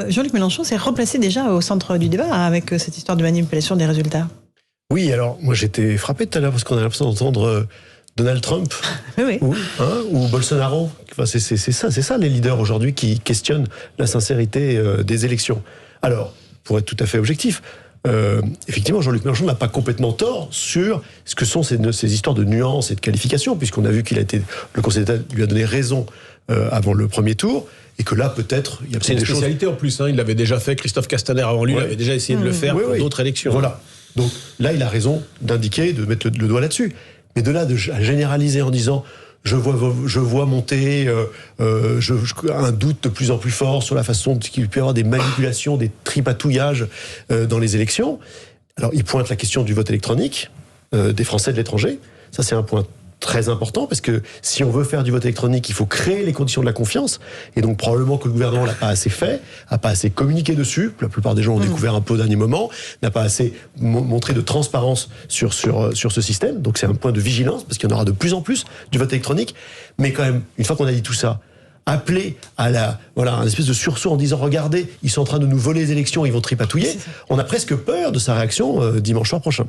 Jean-Luc Mélenchon s'est replacé déjà au centre du débat avec cette histoire de manipulation des résultats. Oui, alors moi j'étais frappé tout à l'heure parce qu'on a l'impression d'entendre Donald Trump Oui. ou Bolsonaro. Enfin, c'est ça les leaders aujourd'hui qui questionnent la sincérité des élections. Alors, pour être tout à fait objectif, effectivement, Jean-Luc Mélenchon n'a pas complètement tort sur ce que sont ces histoires de nuances et de qualifications, puisqu'on a vu le Conseil d'État lui a donné raison avant le premier tour, et que là, peut-être, il y a c'est une des spécialité choses... en plus, il l'avait déjà fait, Christophe Castaner avant lui, il avait déjà essayé de le faire pour d'autres élections. Voilà. Donc là, il a raison d'indiquer, de mettre le doigt là-dessus. Mais de là à généraliser en disant je vois monter un doute de plus en plus fort sur la façon qu'il peut y avoir des manipulations, des tripatouillages dans les élections. Alors, il pointe la question du vote électronique des Français de l'étranger. Ça, c'est un point très important, parce que si on veut faire du vote électronique, il faut créer les conditions de la confiance, et donc probablement que le gouvernement l'a pas assez fait, a pas assez communiqué dessus, la plupart des gens ont découvert un peu au dernier moment, n'a pas assez montré de transparence sur ce système, donc c'est un point de vigilance, parce qu'il y en aura de plus en plus du vote électronique, mais quand même, une fois qu'on a dit tout ça, appeler à un espèce de sursaut en disant regardez, ils sont en train de nous voler les élections, ils vont tripatouiller, on a presque peur de sa réaction dimanche soir prochain.